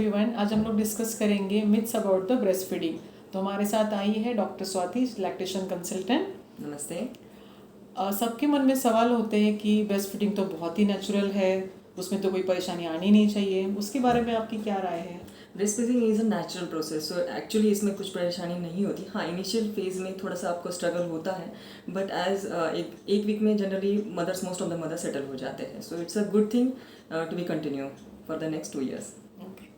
Everyone, आज हम लोग डिस्कस करेंगे myths about the breast feeding. तो हमारे साथ आई है डॉक्टर स्वाति, लैक्टेशन कंसल्टेंट। नमस्ते। सबके मन में सवाल होते हैं कि ब्रेस्ट फीडिंग तो बहुत ही नेचुरल है, उसमें तो कोई परेशानी आनी नहीं चाहिए। उसके बारे में आपकी क्या राय है? Breast feeding is a natural process, so actually इसमें कुछ परेशानी नहीं होती। हाँ, इनिशियल फेज में थोड़ा सा आपको स्ट्रगल होता है, बट एज एक वीक में generally most of the mother settle हो जाते हैं। So it's a good thing to be continue for the next 2 years। Okay.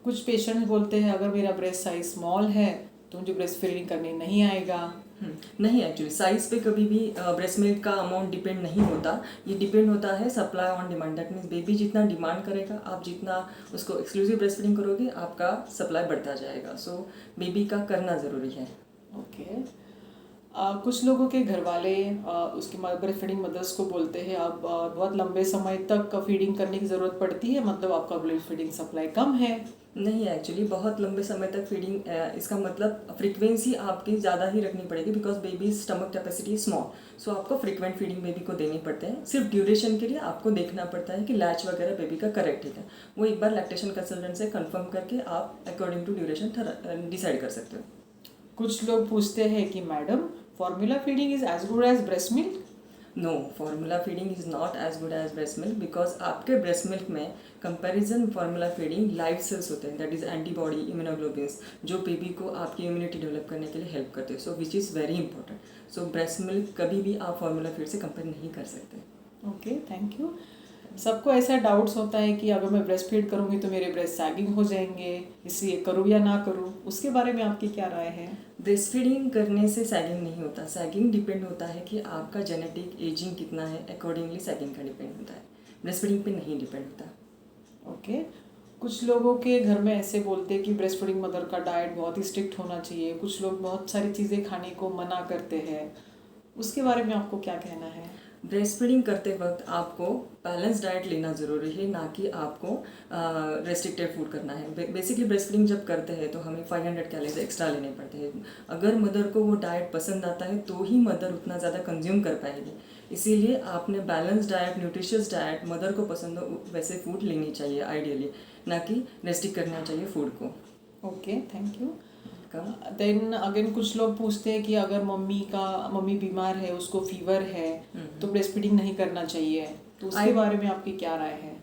कुछ पेशेंट्स बोलते हैं अगर मेरा ब्रेस्ट साइज स्मॉल है तो मुझे ब्रेस्ट फीडिंग करने नहीं आएगा। नहीं, एक्चुअली साइज पे कभी भी ब्रेस्ट मिल्क का अमाउंट डिपेंड नहीं होता। ये डिपेंड होता है supply on demand. That means baby जितना डिमांड करेगा, आप जितना उसको एक्सक्लूसिव ब्रेस्ट फीडिंग करोगे, आपका सप्लाई बढ़ता जाएगा। सो बेबी का करना ज़रूरी है। ओके। कुछ लोगों के घर वाले उसकी ब्रेस्ट फीडिंग मदर्स को बोलते हैं अब बहुत लंबे समय तक फीडिंग करने की ज़रूरत पड़ती है, मतलब आपका ब्रेस्ट फीडिंग सप्लाई कम है। नहीं, एक्चुअली बहुत लंबे समय तक फीडिंग, इसका मतलब फ्रीक्वेंसी आपकी ज़्यादा ही रखनी पड़ेगी, because baby stomach capacity small. So आपको फ्रीक्वेंट फीडिंग बेबी को देनी पड़ते हैं। सिर्फ ड्यूरेशन के लिए आपको देखना पड़ता है कि लैच वगैरह बेबी का करेक्ट है। वो एक बार लैक्टेशन कंसल्टेंट से कंफर्म करके आप अकॉर्डिंग टू ड्यूरेशन डिसाइड कर सकते हो। कुछ लोग पूछते हैं कि madam, formula feeding is as good as breast milk? No, formula feeding is not as good as breast milk, because आपके ब्रेस्ट मिल्क में comparison formula feeding live cells होते हैं, दैट इज़ एंटीबॉडी इम्यूनोग्लोबिन्स, जो baby को आपकी immunity develop करने के लिए हेल्प करते हैं। So which is very important. So breast milk कभी भी आप फार्मूला फीड से कंपेयर नहीं कर सकते। Okay, thank you. सबको ऐसा डाउट्स होता है कि अगर मैं ब्रेस्ट फीड करूँगी तो मेरे ब्रेस्ट सैगिंग हो जाएंगे, इसलिए करूँ या ना करूँ, उसके बारे में आपकी क्या राय है? ब्रेस्ट फीडिंग करने से सैगिंग नहीं होता। सैगिंग डिपेंड होता है कि आपका जेनेटिक एजिंग कितना है, अकॉर्डिंगली सैगिंग का डिपेंड होता है। ब्रेस्ट फीडिंग पे नहीं डिपेंड होता। ओके। कुछ लोगों के घर में ऐसे बोलते हैं कि ब्रेस्ट फीडिंग मदर का डाइट बहुत ही स्ट्रिक्ट होना चाहिए, कुछ लोग बहुत सारी चीज़ें खाने को मना करते हैं, उसके बारे में आपको क्या कहना है? ब्रेस्ट फीडिंग करते वक्त आपको बैलेंस डाइट लेना ज़रूरी है, ना कि आपको रेस्ट्रिक्टेड फूड करना है। बेसिकली ब्रेस्ट फीडिंग जब करते हैं तो हमें 500 कैलोरीज एक्स्ट्रा लेने पड़ते हैं। अगर मदर को वो डाइट पसंद आता है तो ही मदर उतना ज़्यादा कंज्यूम कर पाएगी। इसीलिए आपने balance diet, nutritious diet, mother को पसंद हो वैसे फूड लेनी चाहिए आइडियली, ना कि रेस्ट्रिक्ट करना चाहिए फूड को। Okay, thank you. Then again कुछ लोग पूछते हैं कि अगर मम्मी बीमार है, उसको फीवर है, तो ब्रेस्ट फीडिंग नहीं करना चाहिए, तो उसके बारे में आपकी क्या राय है?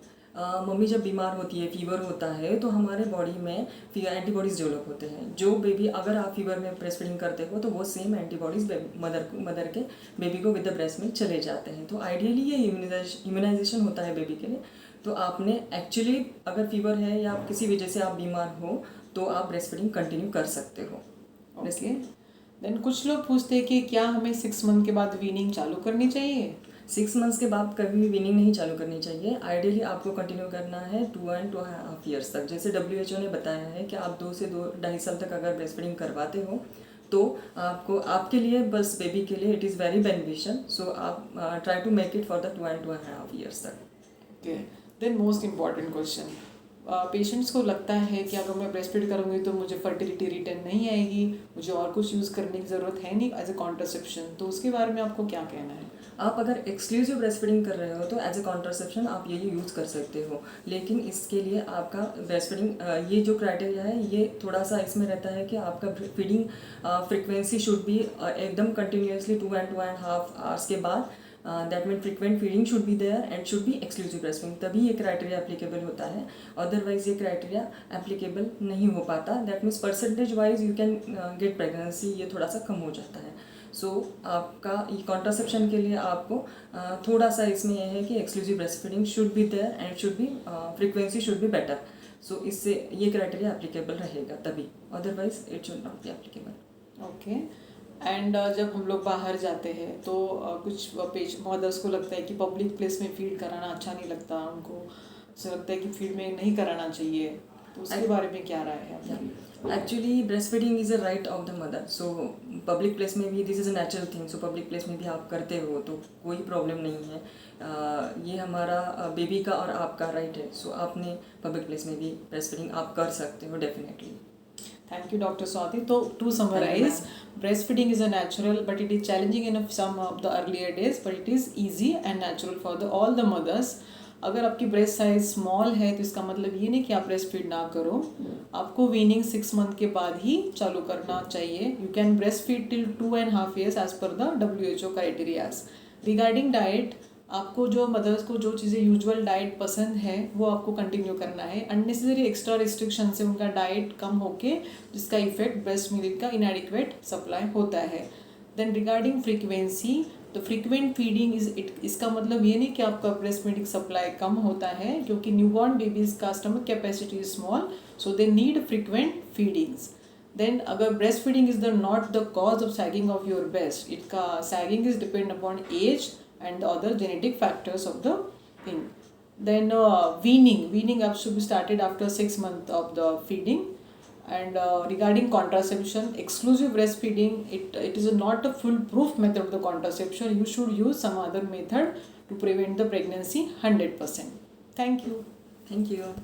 मम्मी जब बीमार होती है, फीवर होता है, तो हमारे बॉडी में एंटीबॉडीज़ डेवलप होते हैं। जो बेबी, अगर आप फीवर में ब्रेस्ट फीडिंग करते हो तो वो सेम एंटीबॉडीज़ मदर के बेबी को विद द ब्रेस्ट में चले जाते हैं। तो आइडियली ये इम्यूनाइजेशन होता है बेबी के लिए। तो आपने एक्चुअली अगर फीवर है या किसी वजह से आप बीमार हो तो आप ब्रेस्ट फीडिंग कंटिन्यू कर सकते हो। ओके। देन कुछ लोग पूछते हैं कि क्या हमें 6 मंथ के बाद वीनिंग चालू करनी चाहिए? 6 मंथ्स के बाद कभी भी वीनिंग नहीं चालू करनी चाहिए। आइडियली आपको कंटिन्यू करना है 2.5 years तक। जैसे WHO ने बताया है कि आप 2 से 2.5 साल तक अगर ब्रेस्ट फीडिंग करवाते हो तो आपको, आपके लिए, बस बेबी के लिए it is very beneficial. So आप try to make it for the 2.5 years तक। Okay. Then most important question, patients को लगता है कि अगर मैं ब्रेस्ट फीड करूँगी तो मुझे फर्टिलिटी रिटर्न नहीं आएगी, मुझे और कुछ यूज़ करने की ज़रूरत है नहीं एज ए कॉन्ट्रासेप्शन, तो उसके बारे में आपको क्या कहना है? आप अगर एक्सक्लूसिव ब्रेस्ट फीडिंग कर रहे हो तो एज ए कॉन्ट्रासेप्शन आप यही यूज़ कर सकते हो, लेकिन इसके लिए आपका ब्रेस्ट फीडिंग, ये जो क्राइटेरिया है, ये थोड़ा सा इसमें रहता है कि आपका फीडिंग फ्रिक्वेंसी शुड बी एकदम कंटिन्यूसली 2.5 hours के बाद। That mean frequent feeding should be there and should be exclusive breast feeding, तभी ये क्राइटेरिया एप्लीकेबल होता है। अदरवाइज ये क्राइटेरिया एप्लीकेबल नहीं हो पाता। That means percentage wise you can get pregnancy, ये थोड़ा सा कम हो जाता है। सो आपका ये कॉन्ट्रासेप्शन के लिए आपको थोड़ा सा इसमें यह है कि exclusive breast feeding should be there and should be frequency should be better. So इससे ये क्राइटेरिया एप्लीकेबल रहेगा तभी, otherwise it should not be applicable. Okay. And जब हम लोग बाहर जाते हैं तो कुछ मदर्स को लगता है कि पब्लिक प्लेस में फीड कराना अच्छा नहीं लगता, उनको ऐसा लगता है कि फीड में नहीं कराना चाहिए, तो उसके बारे में क्या राय है आपकी? Actually breast feeding is a right of the mother. So public place में भी this is a natural thing. So public place में भी आप करते हो तो कोई प्रॉब्लम नहीं है। ये हमारा बेबी का और आपका राइट है। सो आपने पब्लिक प्लेस में भी ब्रेस्ट फीडिंग आप कर सकते हो definitely. Thank you, Dr. Swati. So, to summarize, breastfeeding is a natural, but it is challenging in some of the earlier days, but it is easy and natural for all the mothers. अगर आपकी breast size small है तो इसका मतलब ये नहीं कि आप ब्रेस्ट फीड ना करो, आपको वीनिंग 6 मंथ के बाद ही चालू करना चाहिए। You can breast feed till 2.5 years as per the WHO criterias. Regarding diet, आपको जो मदर्स को जो चीज़ें यूजुअल डाइट पसंद है वो आपको कंटिन्यू करना है। अननेसेसरी एक्स्ट्रा रिस्ट्रिक्शन से उनका डाइट कम होके जिसका इफेक्ट ब्रेस्ट मिल्क का इनएडिक्वेट सप्लाई होता है। देन रिगार्डिंग फ्रीक्वेंसी, तो फ्रीक्वेंट फीडिंग इसका मतलब ये नहीं कि आपका ब्रेस्ट मिल्क सप्लाई कम होता है, क्योंकि न्यूबॉर्न बेबीज का stomach capacity is small, so they need frequent feedings. Then अगर breast feeding is the not the cause of sagging of your breast, इसका sagging is depend upon age and the other genetic factors of the thing. Then weaning up should be started after 6 months of the feeding. And regarding contraception, exclusive breastfeeding, it is not a foolproof method of the contraception. You should use some other method to prevent the pregnancy 100%. Thank you. Thank you.